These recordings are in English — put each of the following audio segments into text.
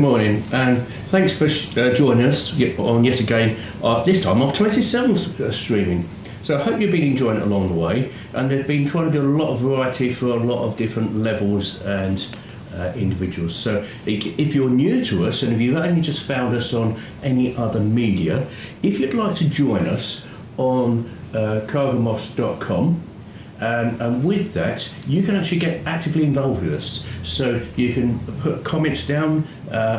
morning, and thanks for joining us on yet again, this time our 27th streaming. So I hope you've been enjoying it along the way, and they've been trying to do a lot of variety for a lot of different levels and individuals. So if you're new to us, and if you've only just found us on any other media, if you'd like to join us on cargin.com, and with that, you can actually get actively involved with us. So you can put comments down,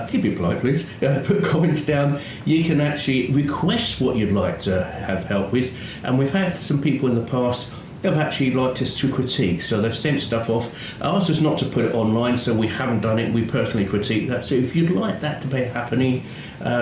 keep it polite please, put comments down. You can actually request what you'd like to have help with. And we've had some people in the past that have actually liked us to critique. So they've sent stuff off, asked us not to put it online, so we haven't done it. We personally critique that. So if you'd like that to be happening,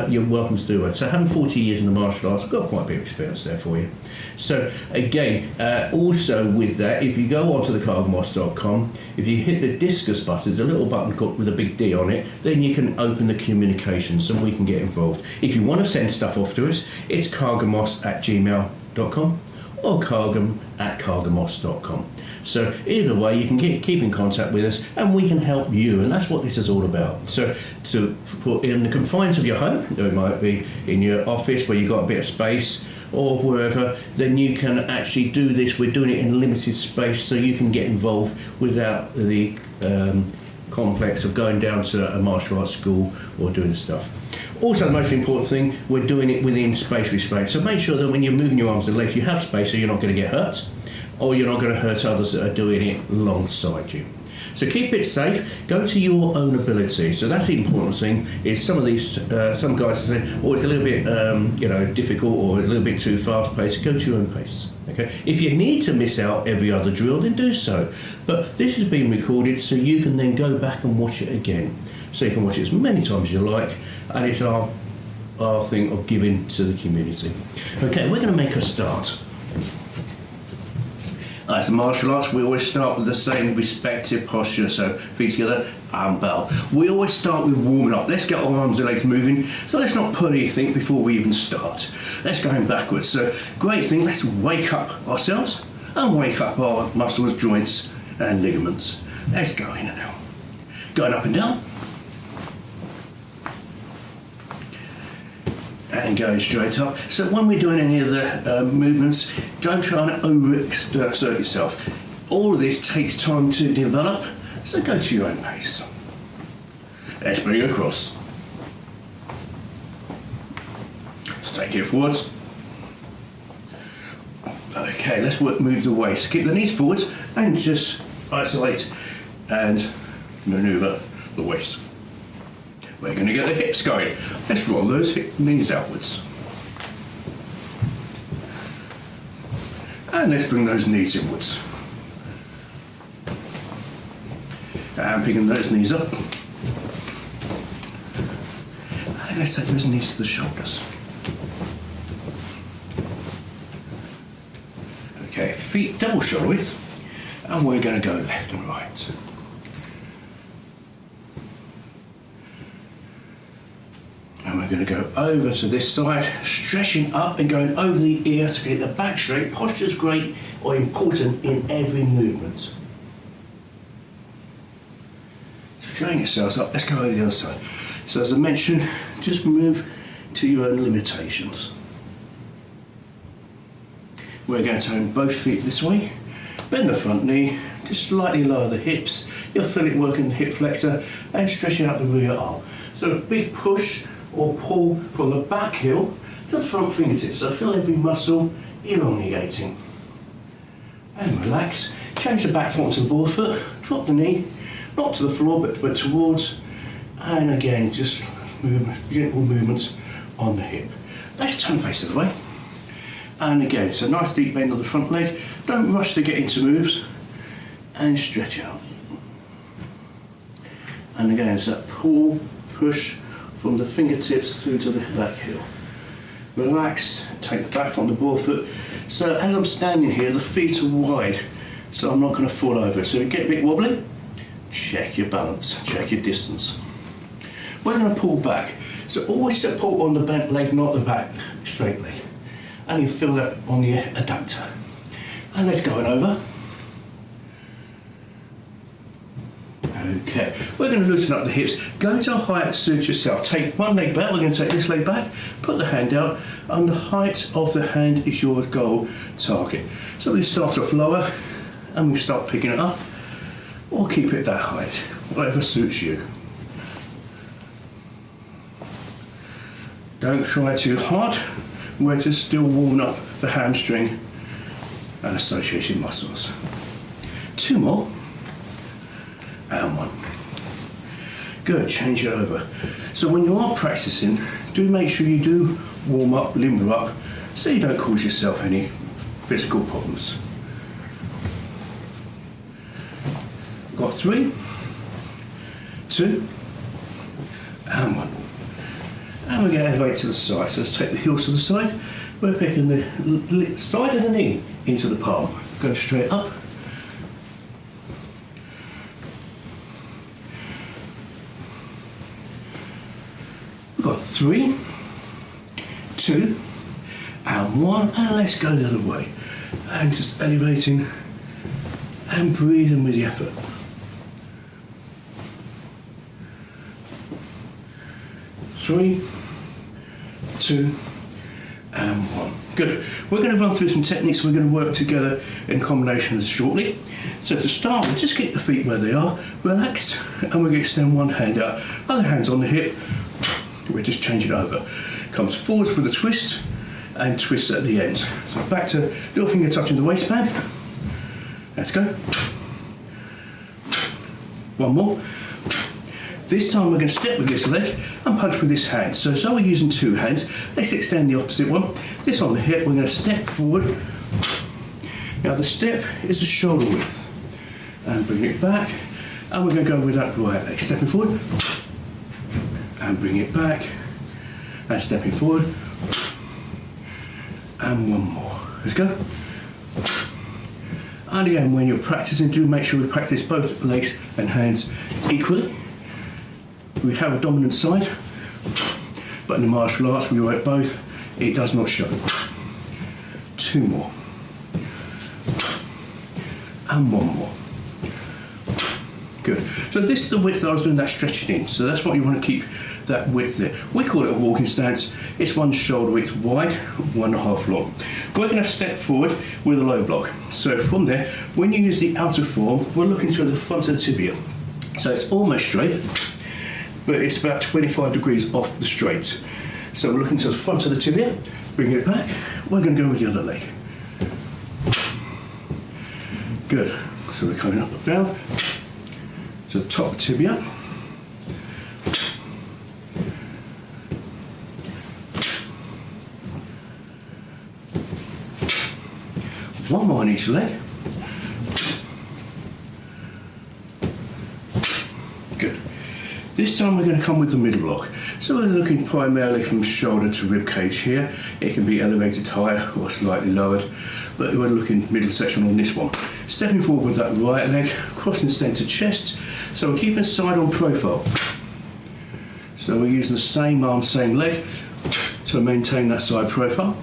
you're welcome to do it. So having 40 years in the martial arts, I've got quite a bit of experience there for you. So again, also with that, if you go onto the cargin.com, if you hit the discuss button, there's a little button with a big D on it, then you can open the communications and we can get involved. If you want to send stuff off to us, it's carginmos@gmail.com or cargin@carginmos.com. So either way, you can keep in contact with us and we can help you, and that's what this is all about. So to put in the confines of your home, or it might be in your office where you've got a bit of space or wherever, then you can actually do this. We're doing it in limited space so you can get involved without the complex of going down to a martial arts school or doing stuff. Also, the most important thing, we're doing it within space restraint. So make sure that when you're moving your arms and legs, you have space so you're not going to get hurt, or you're not going to hurt others that are doing it alongside you. So keep it safe, go to your own ability. So that's the important thing, is some of these, some guys say, oh, it's a little bit difficult or a little bit too fast paced. Go to your own pace. Okay. If you need to miss out every other drill, then do so. But this has been recorded so you can then go back and watch it again. So you can watch it as many times as you like, and it's our thing of giving to the community. Okay, we're going to make a start. As a martial arts, we always start with the same respective posture, so feet together and bell. We always start with warming up. Let's get our arms and legs moving, so let's not put anything before we even start. Let's go in backwards. So great thing, let's wake up ourselves and wake up our muscles, joints and ligaments. Let's go in and out. Going up and down. And going straight up. So when we're doing any of the movements, don't try and overexert yourself. All of this takes time to develop, so go to your own pace. Let's bring it across. Let's take it forwards. Okay, let's move the waist. Keep the knees forwards and just isolate and manoeuvre the waist. We're going to get the hips going. Let's roll those knees outwards. And let's bring those knees inwards. And picking those knees up. And let's take those knees to the shoulders. Okay, feet double shoulder width. And we're going to go left and right. And we're going to go over to this side, stretching up and going over the ear to get the back straight. Posture's great or important in every movement. Straighten yourselves up. Let's go over the other side. So as I mentioned, just move to your own limitations. We're going to turn both feet this way. Bend the front knee, just slightly lower the hips. You'll feel it working the hip flexor and stretching out the rear arm. So a big push or pull from the back heel to the front fingertips. So feel every muscle elongating. And relax. Change the back foot onto the ball foot. Drop the knee, not to the floor but towards. And again, just gentle movements on the hip. Let's turn face the other way. And again, so nice deep bend of the front leg. Don't rush to get into moves. And stretch out. And again, it's that pull, push, from the fingertips through to the back heel. Relax, take the back foot on the ball foot. So as I'm standing here, the feet are wide, so I'm not going to fall over. So get a bit wobbly, check your balance, check your distance. We're going to pull back. So always support on the bent leg, not the back straight leg. And you feel that on the adductor. And let's go on over. Okay, we're going to loosen up the hips. Go to a height that suits yourself. Take one leg back. We're going to take this leg back. Put the hand out, and the height of the hand is your goal target. So we start off lower, and we start picking it up, or keep it that height, whatever suits you. Don't try too hard. We're just still warming up the hamstring and associated muscles. 2 more. And 1. Good, change it over. So when you are practicing, do make sure you do warm up, limber up, so you don't cause yourself any physical problems. Got 3, 2, and 1. And we're going to elevate to the side. So let's take the heels to the side. We're picking the side of the knee into the palm. Go straight up. We've got 3, 2, and 1. And let's go the other way. And just elevating and breathing with the effort. 3, 2, and 1. Good. We're going to run through some techniques we're going to work together in combinations shortly. So to start with, just get the feet where they are, relaxed, and we're going to extend one hand out, other hand's on the hip. We're just changing it over. Comes forwards with a twist, and twists at the end. So back to little finger touching the waistband. Let's go. 1 more. This time we're going to step with this leg and punch with this hand. So we're using 2 hands. Let's extend the opposite one. This on the hip, we're going to step forward. Now the step is a shoulder width. And bring it back. And we're going to go with that right leg. Stepping forward. And bring it back. And stepping forward. And 1 more. Let's go. And again, when you're practicing, do make sure we practice both legs and hands equally. We have a dominant side, but in the martial arts we work both. It does not show. 2 more. And 1 more. Good. So this is the width that I was doing that stretching in. So that's what you want to keep that width there. We call it a walking stance. It's 1 shoulder width wide, 1.5 long. We're going to step forward with a low block. So from there, when you use the outer form, we're looking to the front of the tibia. So it's almost straight, but it's about 25 degrees off the straight. So we're looking to the front of the tibia, bring it back. We're going to go with the other leg. Good. So we're coming up and down to the top tibia. One more on each leg. Good. This time we're going to come with the middle block. So we're looking primarily from shoulder to rib cage here. It can be elevated higher or slightly lowered, but we're looking middle section on this one. Stepping forward with that right leg, crossing centre chest. So we're keeping side on profile. So we're using the same arm, same leg to maintain that side profile.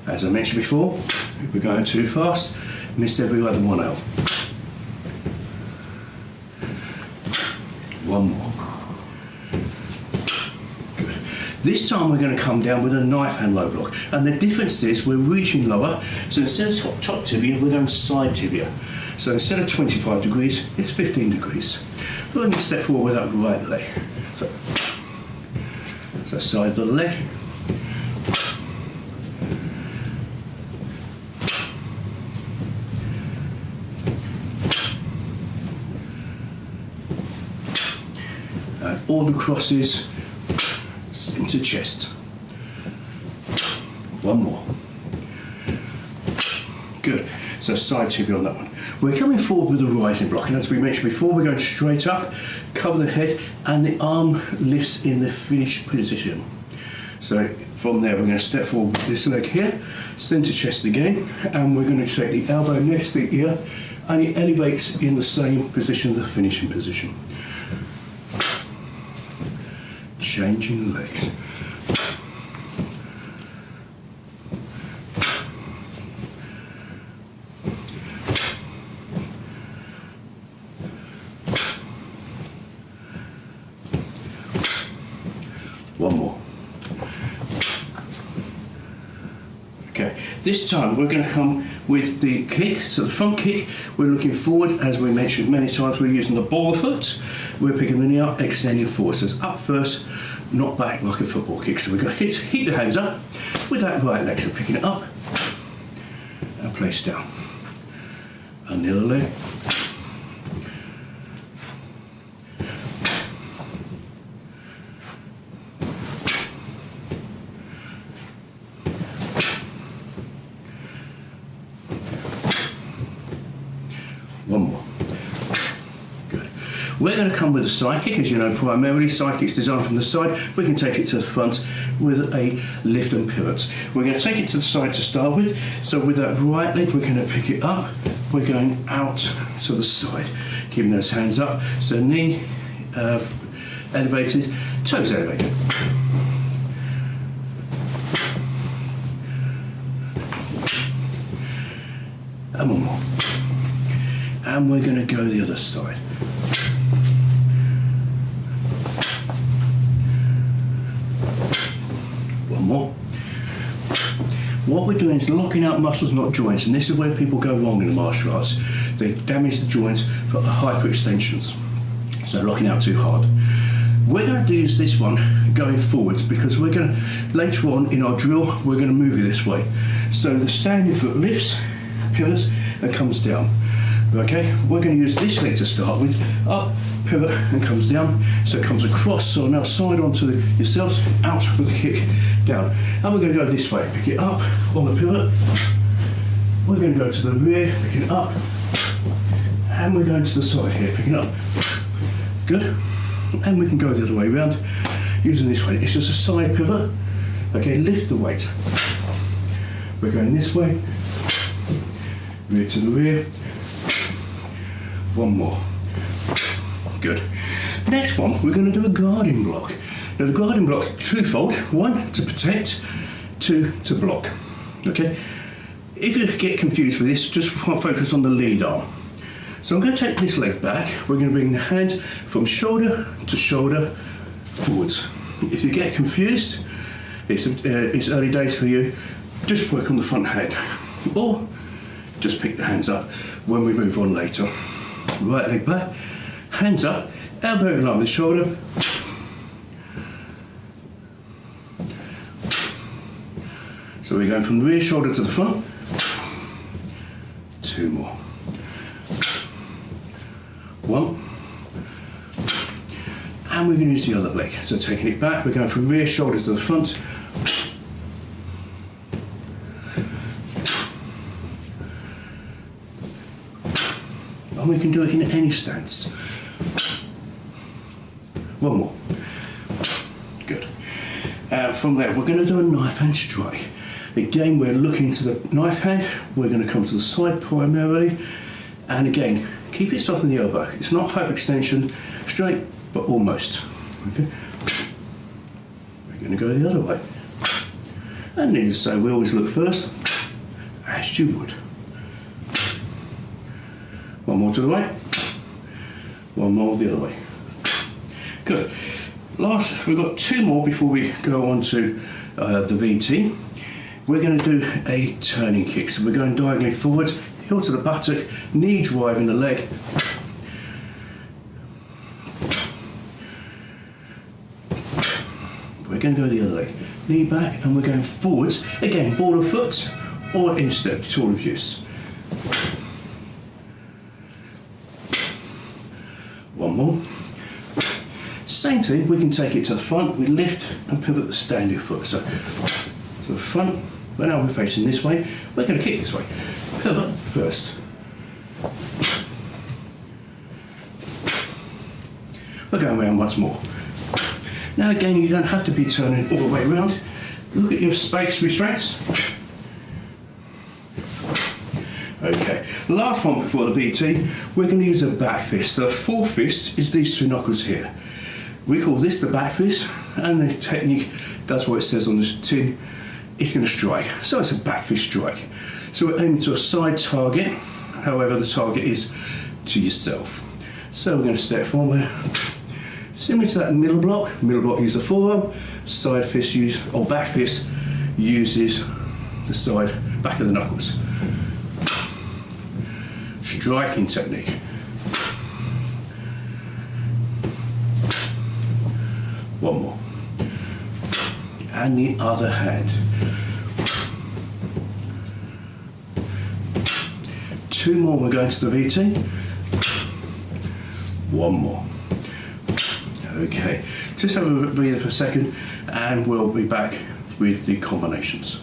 As I mentioned before, if we're going too fast, miss every other one out. 1 more. Good. This time we're going to come down with a knife hand low block. And the difference is we're reaching lower. So instead of top tibia, we're going side tibia. So instead of 25 degrees, it's 15 degrees. We're going to step forward with that right leg. So side of the leg. All the crosses into chest. 1 more. Good. So side tibia on that one. We're coming forward with the rising block, and as we mentioned before, we're going straight up, cover the head, and the arm lifts in the finished position. So from there, we're going to step forward with this leg here, center chest again, and we're going to take the elbow next to the ear, and it elevates in the same position as the finishing position. Changing legs. One more. Okay, this time we're going to come with the kick, so the front kick, we're looking forward, as we mentioned many times, we're using the ball foot, we're picking the knee up, extending forward, so it's up first, not back like a football kick, so we're going to keep the hands up with that right leg, so picking it up and place down, and the other leg, one more. Good. We're going to come with a side kick, as you know, primarily side kicks designed from the side. We can take it to the front with a lift and pivot. We're going to take it to the side to start with. So with that right leg, we're going to pick it up. We're going out to the side, keeping those hands up. So knee elevated, toes elevated. And one more. And we're going to go the other side. One more. What we're doing is locking out muscles, not joints, and this is where people go wrong in the martial arts. They damage the joints for hyperextensions, so locking out too hard. We're going to use this one going forwards because we're going to, later on in our drill, we're going to move it this way. So the standing foot lifts, pivots, and comes down. Okay, we're going to use this leg to start with, up, pivot, and comes down, so it comes across, so now side onto yourselves, out for the kick, down. And we're going to go this way, pick it up on the pivot, we're going to go to the rear, pick it up, and we're going to the side here, picking up. Good, and we can go the other way around, using this way, it's just a side pivot. Okay, lift the weight. We're going this way, rear to the rear. One more. Good. Next one, we're going to do a guarding block. Now the guarding block is twofold. One, to protect. Two, to block. Okay? If you get confused with this, just focus on the lead arm. So I'm going to take this leg back. We're going to bring the hand from shoulder to shoulder forwards. If you get confused, it's early days for you, just work on the front hand. Or just pick the hands up when we move on later. Right leg back, hands up, elbow in line with shoulder. So we're going from the rear shoulder to the front. Two more. One. And we're going to use the other leg. So taking it back, we're going from rear shoulder to the front. And we can do it in any stance. One more. Good. From there, we're going to do a knife hand strike. Again, we're looking to the knife hand. We're going to come to the side primarily. And again, keep it soft in the elbow. It's not hyperextension, straight, but almost. Okay. We're going to go the other way. And needless to say, we always look first, as you would. One more to the right, one more the other way. Good. Last, we've got two more before we go on to the VT. We're going to do a turning kick. So we're going diagonally forwards, heel to the buttock, knee driving the leg. We're going to go the other leg, knee back, and we're going forwards. Again, ball of foot or instep, tool of use. One more. Same thing, we can take it to the front, we lift and pivot the standing foot. So to the front, but now we're facing this way, we're going to kick this way. Pivot first. We're going around once more. Now again, you don't have to be turning all the way around. Look at your space restraints. Okay, last one before the BT, we're going to use a back fist. The full fist is these two knuckles here. We call this the back fist, and the technique does what it says on this tin. It's going to strike, so it's a back fist strike. So we're aiming to a side target, however the target is to yourself. So we're going to step forward, Similar to that middle block uses the forearm, side fist or back fist uses the side, back of the knuckles. Striking technique. One more. And the other hand. Two more, we're going to the VT. One more. Okay, just have a breather for a second and we'll be back with the combinations.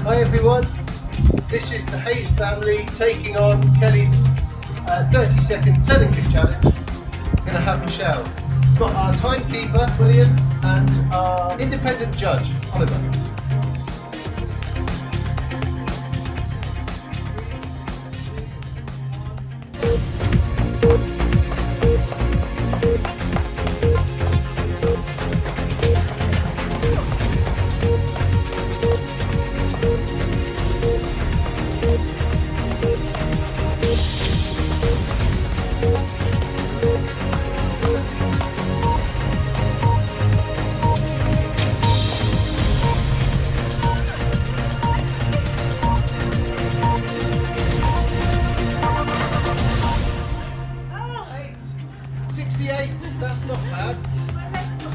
Hi everyone, this is the Hayes family taking on Kelly's 30-second turn and kick challenge. We're going to have Michelle. We've got our timekeeper, William, and our independent judge, Oliver. That's not bad.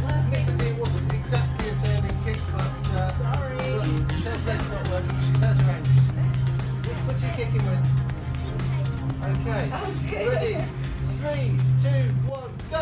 Admittedly, it wasn't exactly a turning kick, but Michelle's leg's not working. She turns around. Which foot are you kicking with? Okay. Ready? 3, 2, 1, go!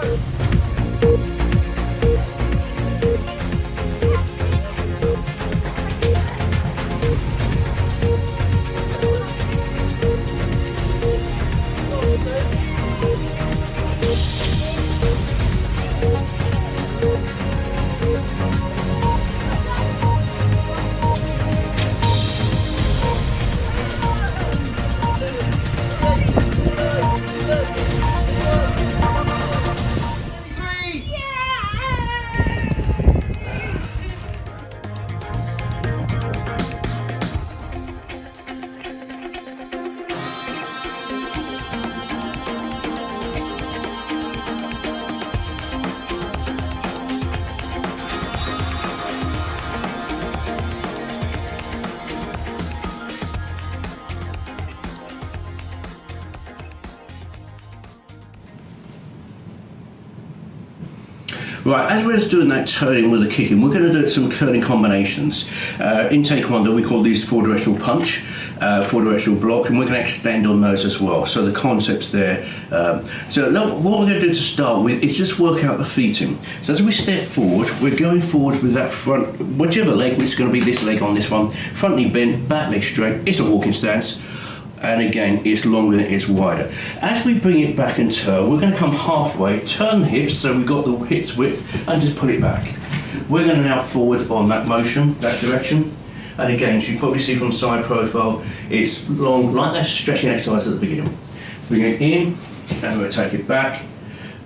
Right, as we're just doing that turning with the kicking, we're going to do some turning combinations. In Taekwondo, we call these four-directional punch, four-directional block, and we're going to extend on those as well. So the concept's there. So what we're going to do to start with is just work out the feeting. So as we step forward, we're going forward with that front, whichever leg, which is going to be this leg on this one, front knee bent, back leg straight. It's a walking stance. And again, it's longer than it is wider. As we bring it back and turn, we're going to come halfway, turn the hips, so we've got the hips width, and just pull it back. We're going to now forward on that motion, that direction. And again, as you can probably see from side profile, it's long, like that stretching exercise at the beginning. Bring it in, and we're going to take it back,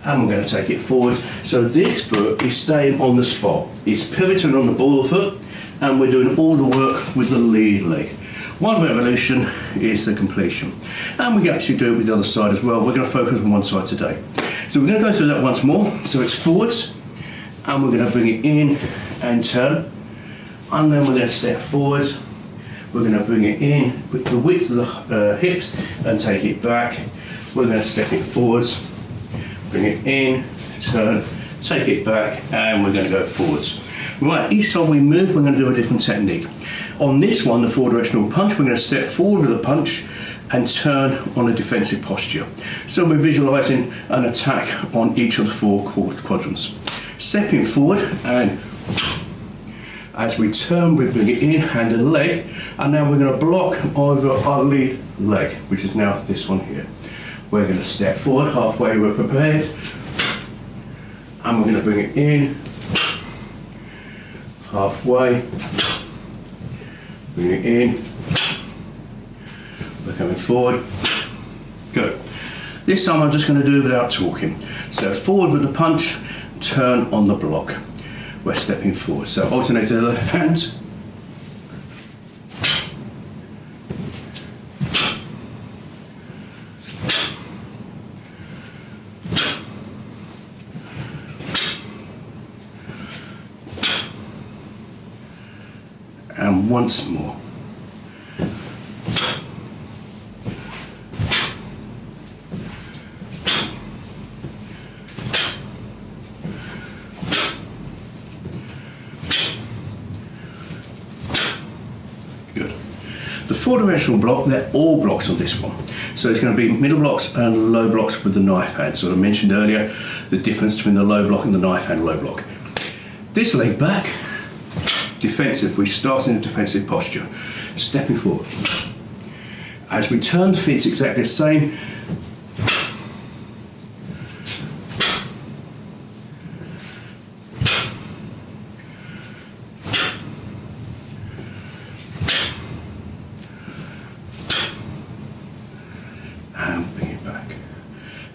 and we're going to take it forward. So this foot is staying on the spot. It's pivoting on the ball of the foot, and we're doing all the work with the lead leg. One revolution is the completion. And we can actually do it with the other side as well. We're going to focus on one side today. So we're going to go through that once more. So it's forwards, and we're going to bring it in and turn. And then we're going to step forwards. We're going to bring it in with the width of the hips and take it back. We're going to step it forwards, bring it in, turn, take it back, and we're going to go forwards. Right, each time we move, we're going to do a different technique. On this one, the forward directional punch, we're going to step forward with a punch and turn on a defensive posture. So we're visualising an attack on each of the 4 quadrants. Stepping forward, and as we turn, we bring it in, hand and leg, and now we're going to block over our lead leg, which is now this one here. We're going to step forward, halfway we're prepared, and we're going to bring it in, halfway, bring it in, we're coming forward, good. This time I'm just going to do it without talking. So forward with the punch, turn on the block. We're stepping forward. So alternate to the hands. And once more. Good. The 4 directional block, they're all blocks on this one. So it's going to be middle blocks and low blocks with the knife hand. So I mentioned earlier the difference between the low block and the knife hand low block. This leg back, defensive. We start in a defensive posture, stepping forward. As we turn, the feet's exactly the same. And bring it back.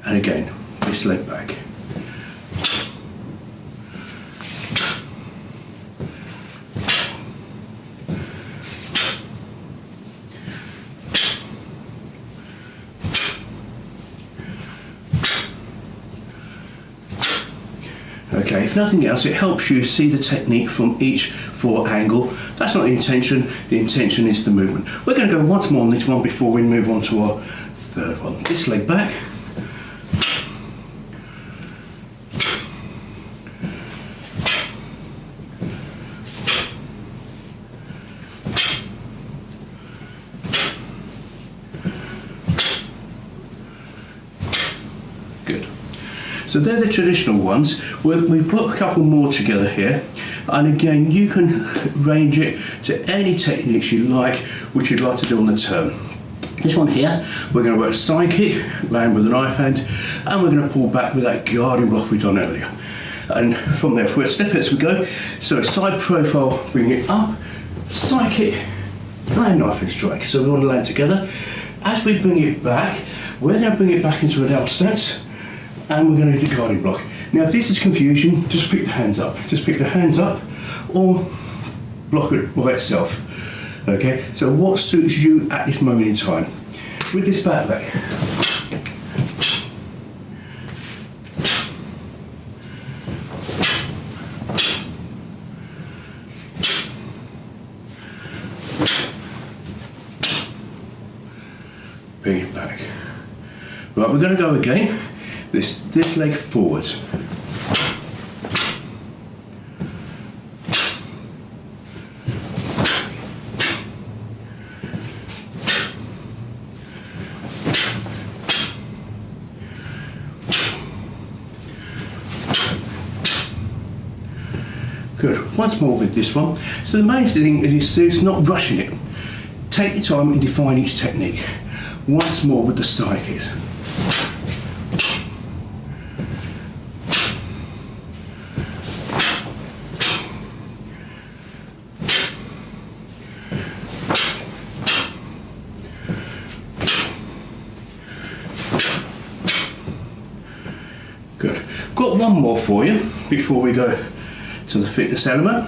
And again, this leg back. Okay, if nothing else, it helps you see the technique from each 4 angle. That's not the intention is the movement. We're going to go once more on this one before we move on to our 3rd one. This leg back. Good. So they're the traditional ones. We put a couple more together here, and again you can range it to any techniques you like, which you'd like to do on the turn. This one here, we're going to work side kick, land with a knife hand, and we're going to pull back with that guarding block we've done earlier. And from there, we'll step as we go. So side profile, bring it up, side kick, land, knife and strike. So we want to land together. As we bring it back, we're going to bring it back into an L stance, and we're going to do guarding block. Now if this is confusion, just pick the hands up. Just pick the hands up or block it by itself. Okay, so what suits you at this moment in time? With this back leg. Bring it back. Right, we're going to go again. This leg forwards. Good. Once more with this one. So the main thing is not rushing it. Take your time and define each technique. Once more with the side kicks. Good. Got one more for you before we go to the fitness element.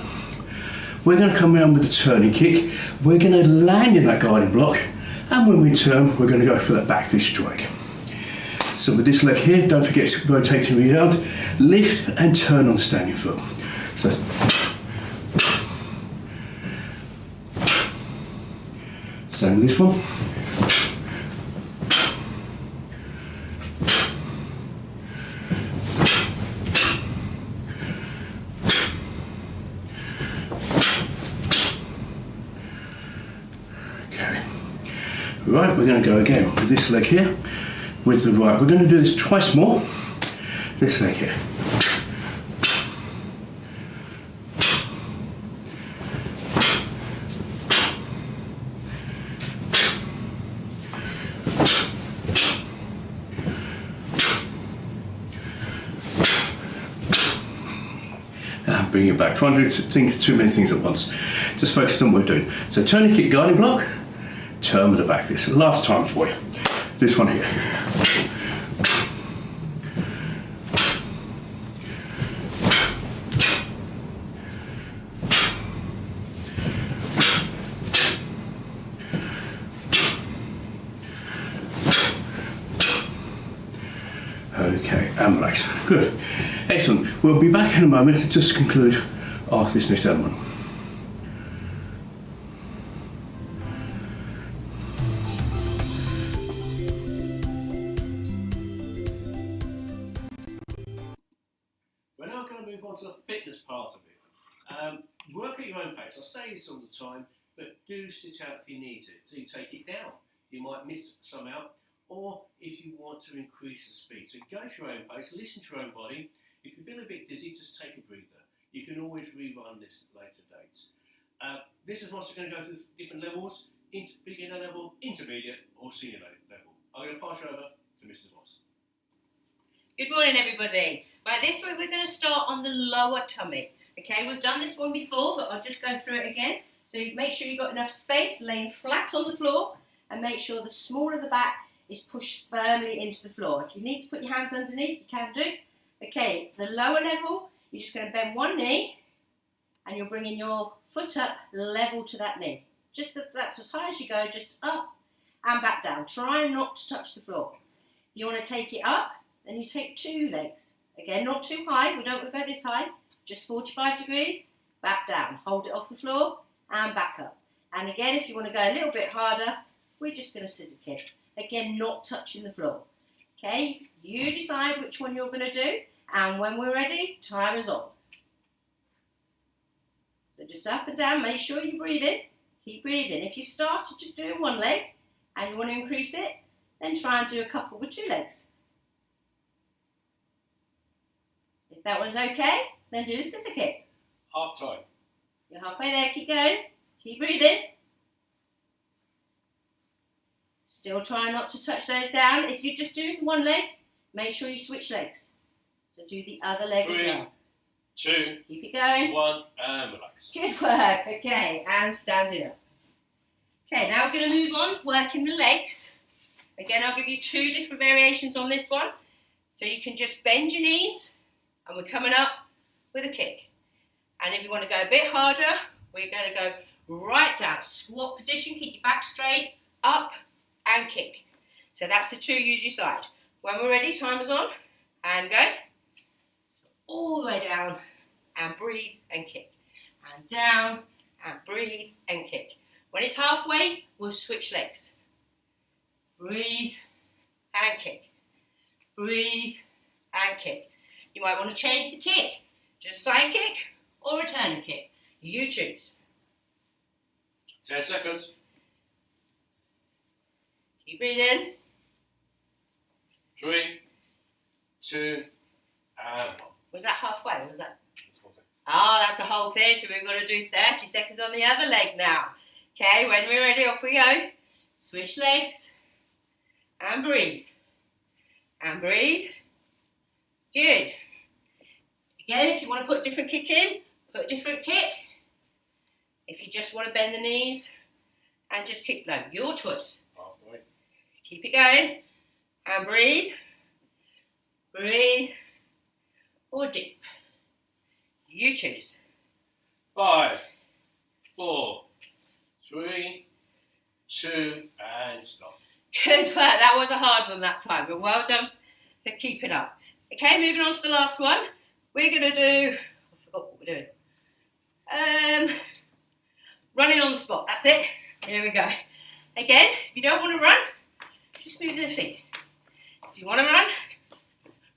We're going to come around with the turning kick. We're going to land in that guarding block, and when we turn, we're going to go for that back fist strike. So with this leg here, don't forget to rotate to the around, lift and turn on standing foot. So same with this one. Right, we're going to go again with this leg here, with the right. We're going to do this twice more. This leg here. And bring it back. Try and think too many things at once. Just focus on what we're doing. So turn the kick guiding block, turn with the back fist. Last time for you. This one here. Okay, and relax. Good. Excellent. We'll be back in a moment to just conclude after this next element. We're now going to move on to the fitness part of it. Work at your own pace. I say this all the time, but do sit out if you need to. Do take it down. You might miss some out. Or if you want to increase the speed. So go at your own pace, listen to your own body. If you feel a bit dizzy, just take a breather. You can always rerun this at later dates. This is also going to go through different levels, beginner level, intermediate or senior level. I'm going to pass you over to Mrs. Moss. Good morning, everybody. Right, this way we're going to start on the lower tummy. Okay, we've done this one before, but I'll just go through it again. So you make sure you've got enough space, laying flat on the floor, and make sure the small of the back is pushed firmly into the floor. If you need to put your hands underneath, you can do. Okay, the lower level, you're just going to bend one knee and you're bringing your foot up level to that knee. Just that's as high as you go, just up and back down. Try not to touch the floor. If you want to take it up, then you take two legs. Again, not too high, we don't want to go this high, just 45 degrees, back down. Hold it off the floor and back up. And again, if you want to go a little bit harder, we're just going to scissor kick. Again, not touching the floor. Okay, you decide which one you're going to do, and when we're ready, time is on. So just up and down, make sure you breathe in, keep breathing. If you started just doing one leg and you want to increase it, then try and do a couple with two legs. If that one's okay, then do the scissor kick. Half time. You're halfway there, keep going, keep breathing. Still try not to touch those down. If you're just doing one leg, make sure you switch legs. So do the other leg as well. 3, 2, keep it going. 1, and relax. Good work. Okay, and standing up. Okay, now we're going to move on, working the legs. Again, I'll give you two different variations on this one. So you can just bend your knees, and we're coming up with a kick. And if you want to go a bit harder, we're going to go right down. Squat position, keep your back straight, up, and kick. So that's the two you decide. When we're ready, time is on, and go. All the way down, and breathe, and kick. And down, and breathe, and kick. When it's halfway, we'll switch legs. Breathe, and kick. Breathe, and kick. You might want to change the kick. Just side kick, or returning kick. You choose. 10 seconds. Keep breathing. 3, 2, and 1. Was that halfway? Was that? Oh, that's the whole thing. So we're going to do 30 seconds on the other leg now. Okay, when we're ready, off we go. Switch legs. And breathe. And breathe. Good. Again, if you want to put a different kick in, put a different kick. If you just want to bend the knees and just kick low, your choice. Halfway. Keep it going. And breathe. Breathe. Or deep. You choose. 5, 4, 3, 2, and stop. Good work. That was a hard one that time, but well done for keeping up. Okay, moving on to the last one. We're going to do, I forgot what we're doing. Running on the spot. That's it. Here we go. Again, if you don't want to run, just move the feet. If you want to run,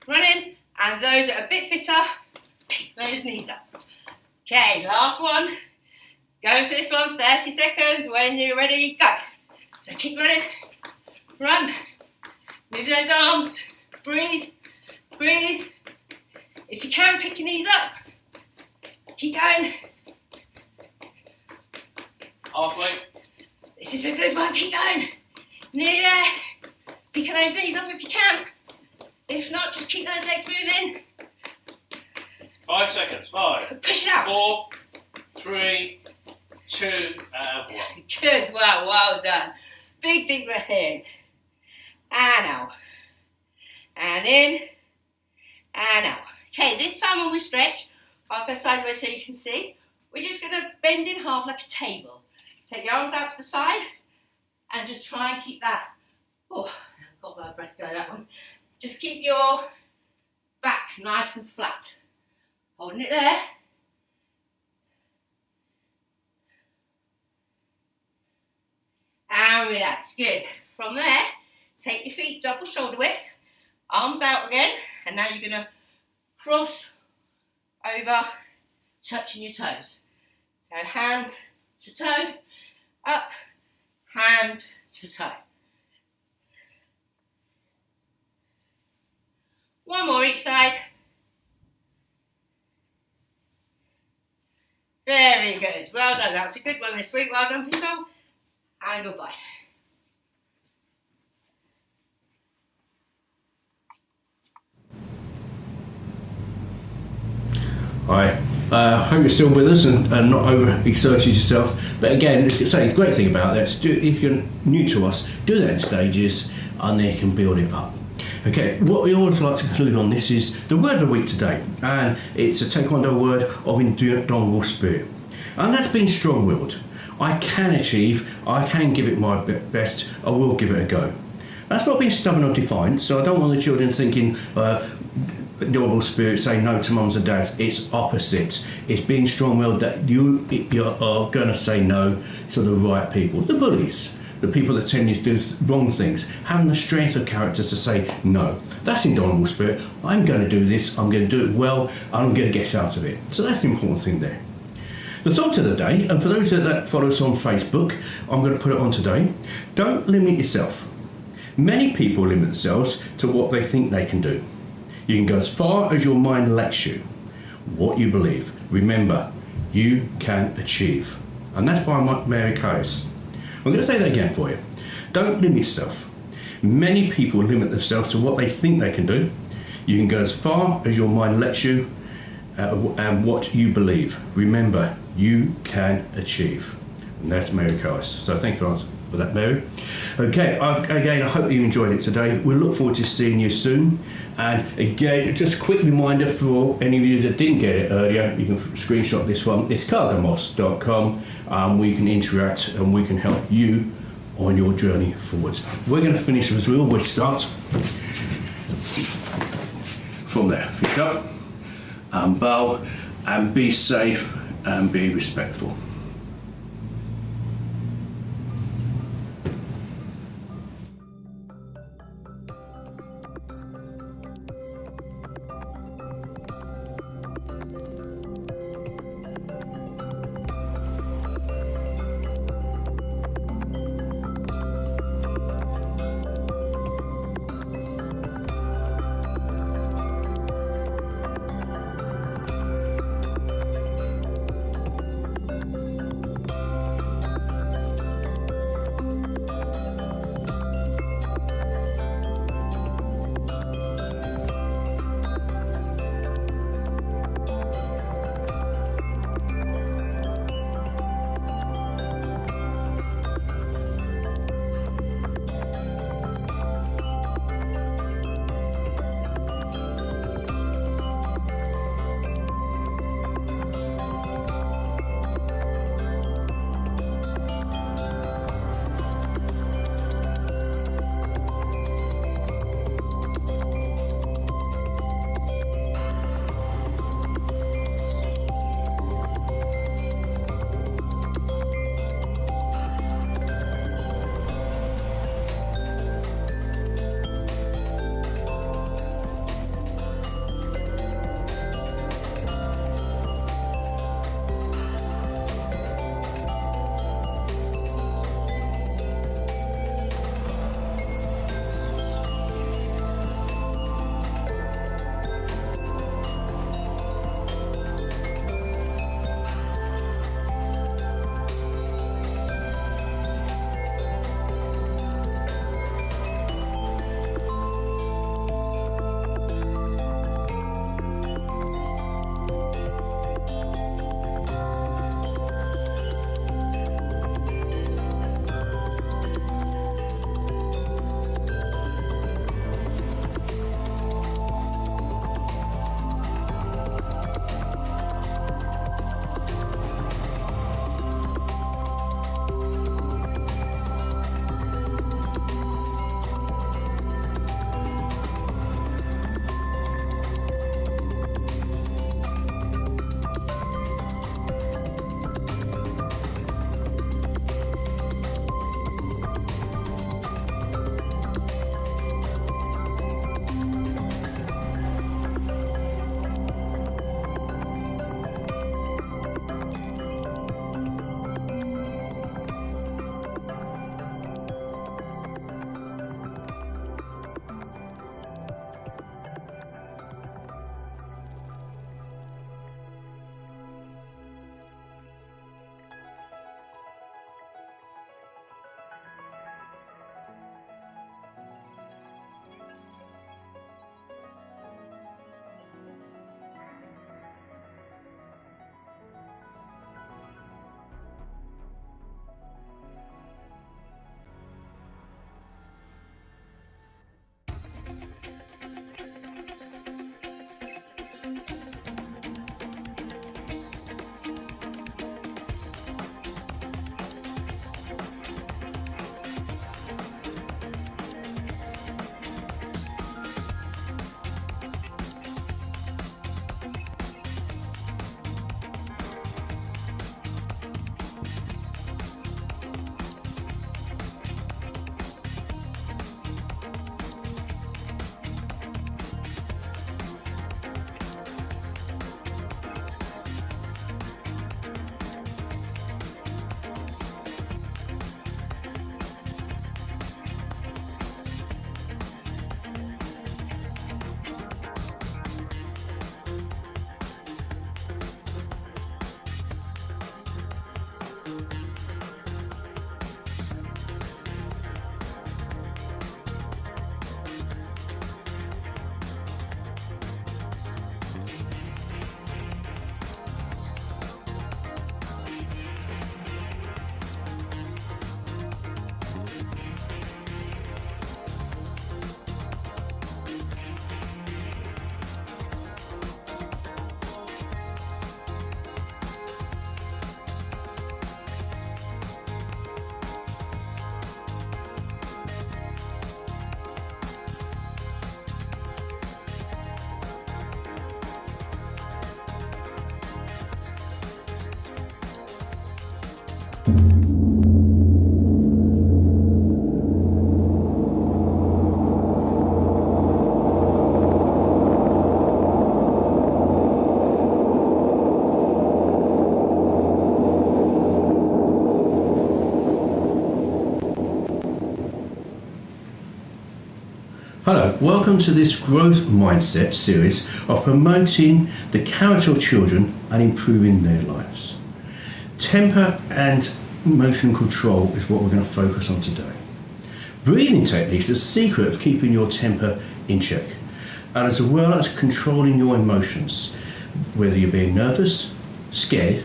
run in. And those that are a bit fitter, pick those knees up. Okay, last one. Going for this one, 30 seconds. When you're ready, go. So keep running, run, move those arms, breathe, breathe. If you can, pick your knees up, keep going. Halfway. This is a good one, keep going. Nearly there. Pick those knees up if you can. If not, just keep those legs moving. 5 seconds. 5, Push it out. 4, 3, 2, and 1. Good, wow, well done. Big deep breath in. And out. And in. And out. Okay, this time when we stretch, I'll go sideways so you can see. We're just going to bend in half like a table. Take your arms out to the side and just try and keep that. Oh, I've got my breath going that one. Just keep your back nice and flat. Holding it there. And relax. Good. From there, take your feet double shoulder width, arms out again, and now you're going to cross over, touching your toes. So hand to toe, up, hand to toe. One more each side. Very good. Well done. That was a good one this week. Well done, people. And goodbye. Hi. Hope you're still with us and not over-exerted yourself. But again, the great thing about this, if you're new to us, do that in stages and then you can build it up. Okay, what we always like to conclude on this is the word of the week today, and it's a Taekwondo word of indomitable spirit, and that's being strong-willed. I can achieve, I can give it my best, I will give it a go. That's not being stubborn or defiant, so I don't want the children thinking indomitable spirit, say no to mums and dads. It's opposite. It's being strong-willed that you are going to say no to the right people, the bullies. The people that tend to do wrong things, having the strength of character to say no. That's indomitable spirit. I'm going to do this, I'm going to do it well, and I'm going to get out of it. So that's the important thing there. The thought of the day, and for those that follow us on Facebook, I'm going to put it on today. Don't limit yourself. Many people limit themselves to what they think they can do. You can go as far as your mind lets you. What you believe. Remember, you can achieve. And that's by Mary Case. I'm going to say that again for you. Don't limit yourself. Many people limit themselves to what they think they can do. You can go as far as your mind lets you and what you believe. Remember, you can achieve. And that's Mary Case. So thank you for that, Mary. Okay, again, I hope you enjoyed it today. We look forward to seeing you soon. And again, just a quick reminder for any of you that didn't get it earlier, you can screenshot this one. It's cargin.com. We can interact and we can help you on your journey forwards. We're going to finish as we always start. From there, pick up and bow and be safe and be respectful. Hello, welcome to this growth mindset series of promoting the character of children and improving their lives. Temper and emotion control is what we're going to focus on today. Breathing techniques is the secret of keeping your temper in check, and as well as controlling your emotions, whether you're being nervous, scared,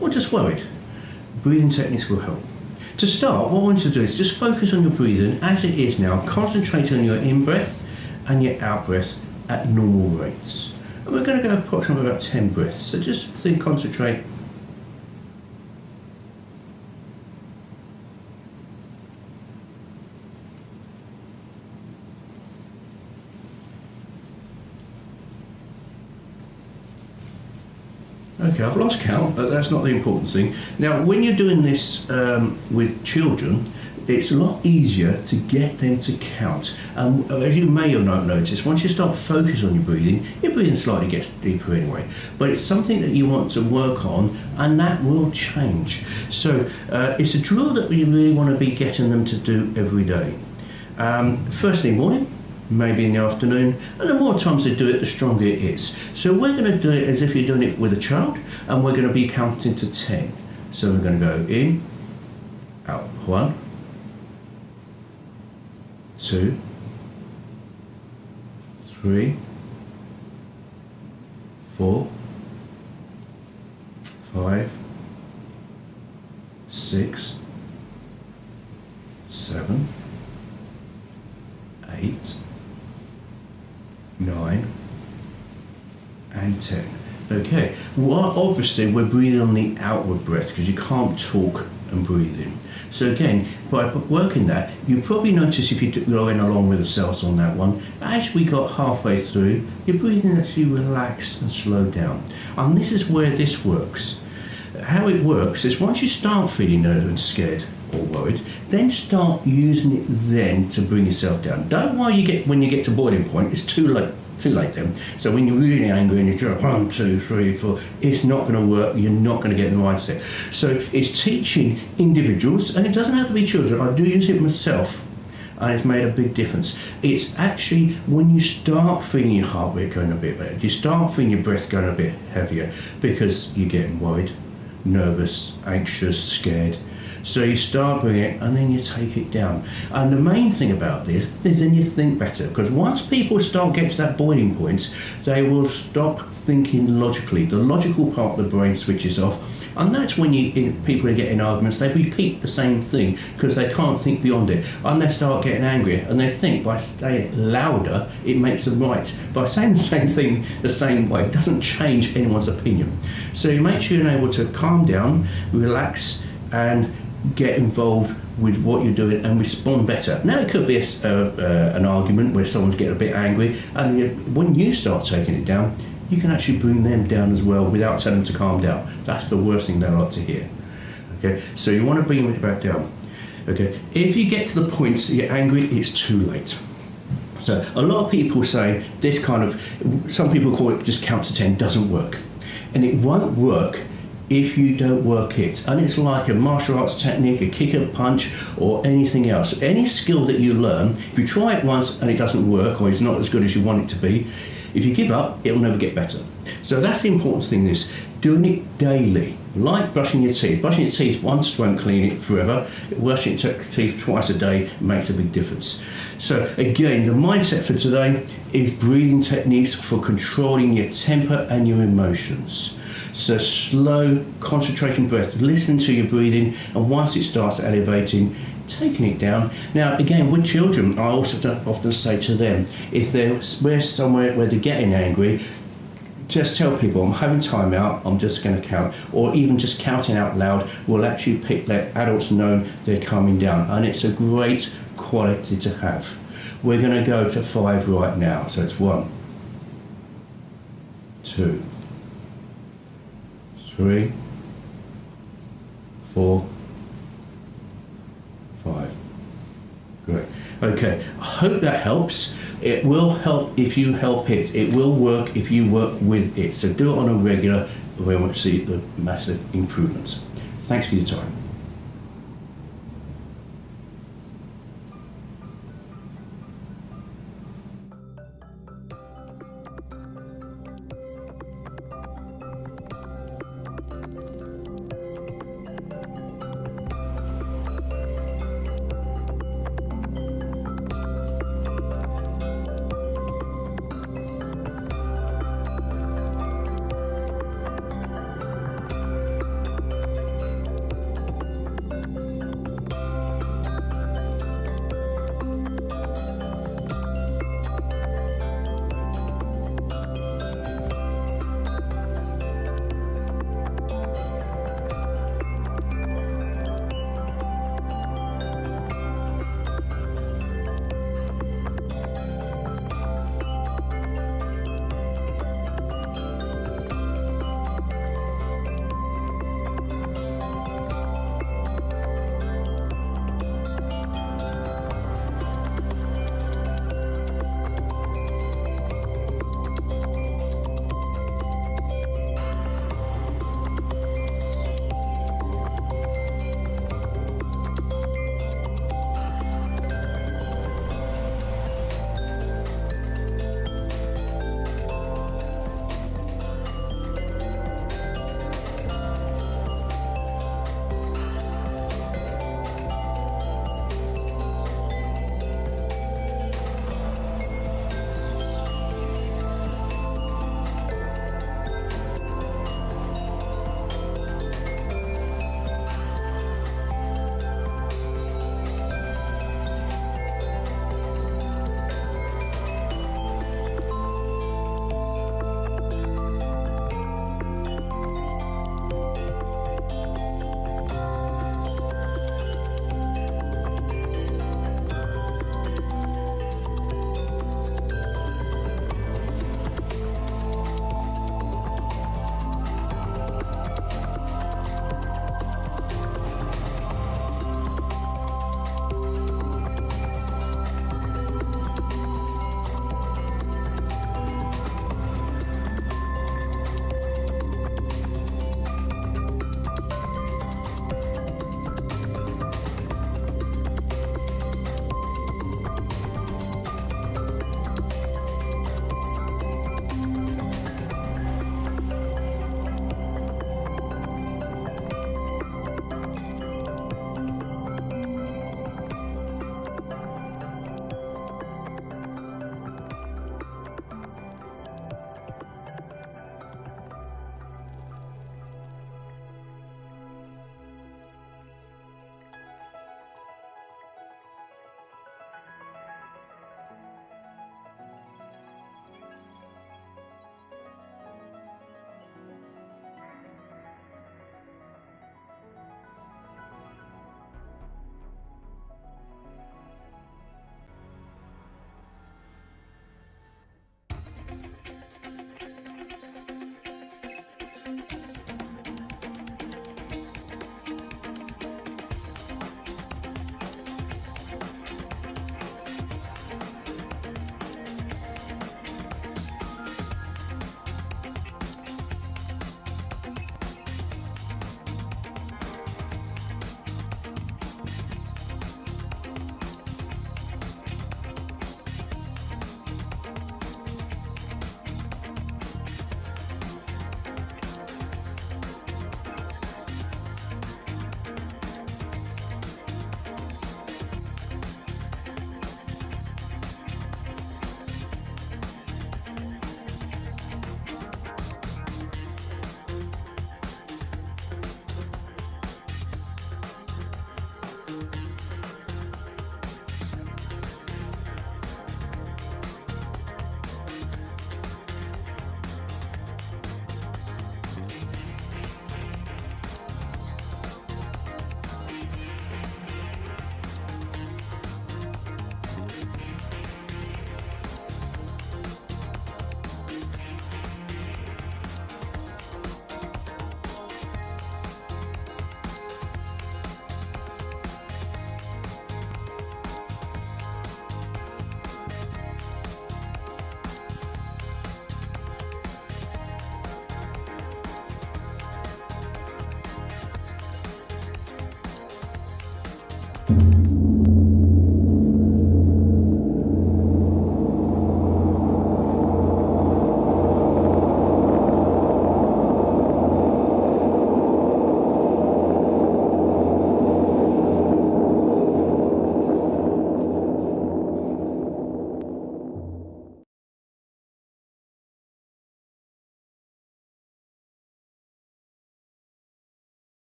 or just worried. Breathing techniques will help. To start, what I want you to do is just focus on your breathing as it is now. Concentrate on your in-breath and your out-breath at normal rates. And we're going to go approximately about 10 breaths. So just concentrate. Okay, I've lost count, but that's not the important thing. Now, when you're doing this with children, it's a lot easier to get them to count. And as you may or not notice, once you start focusing on your breathing slightly gets deeper anyway. But it's something that you want to work on, and that will change. So it's a drill that we really want to be getting them to do every day. First thing morning, maybe in the afternoon, and the more times they do it, the stronger it is. So we're going to do it as if you're doing it with a child, and we're going to be counting to 10. So we're going to go in, out, 1, 2, 3, 4, 5, 6, 7, 8, 9 and 10. Okay, well, obviously we're breathing on the outward breath because you can't talk and breathe in. So again, by working that, you probably notice if you're going along with the cells on that one, as we got halfway through, your breathing actually relax and slow down. And this is where this works. How it works is once you start feeling nervous and scared or worried, then start using it then to bring yourself down. Don't worry when you get to boiling point, it's too late then. So when you're really angry and you're 1, 2, 3, 4, it's not going to work, you're not going to get in the mindset. So it's teaching individuals, and it doesn't have to be children, I do use it myself, and it's made a big difference. It's actually when you start feeling your heart rate going a bit better, you start feeling your breath going a bit heavier because you're getting worried, nervous, anxious, scared. So you start bringing it and then you take it down. And the main thing about this is then you think better, because once people start getting to that boiling point, they will stop thinking logically. The logical part of the brain switches off, and that's when people get in arguments, they repeat the same thing because they can't think beyond it, and they start getting angrier, and they think by saying louder it makes them right. By saying the same thing the same way, it doesn't change anyone's opinion. So you make sure you're able to calm down, relax, and get involved with what you're doing and respond better. Now it could be an argument where someone's getting a bit angry, and when you start taking it down, you can actually bring them down as well without telling them to calm down. That's the worst thing they like to hear. Okay, so you want to bring it back down. Okay, if you get to the point that you're angry, it's too late. So a lot of people say this some people call it just count to 10 doesn't work, and it won't work if you don't work it. And it's like a martial arts technique, a kick and punch, or anything else. Any skill that you learn, if you try it once and it doesn't work, or it's not as good as you want it to be, if you give up, it'll never get better. So that's the important thing, is doing it daily. Like brushing your teeth. Brushing your teeth once won't clean it forever. Brushing your teeth twice a day makes a big difference. So again, the mindset for today is breathing techniques for controlling your temper and your emotions. So slow, concentrating breath, listening to your breathing, and once it starts elevating, taking it down. Now again, with children, I also often say to them, if they're somewhere where they're getting angry, just tell people, I'm having time out, I'm just going to count. Or even just counting out loud will actually let adults know they're calming down. And it's a great quality to have. We're going to go to 5 right now. So it's 1, 2, 3, 4, Okay, I hope that helps. It will help if you help it. It will work if you work with it. So do it on a regular, we want to see the massive improvements. Thanks for your time.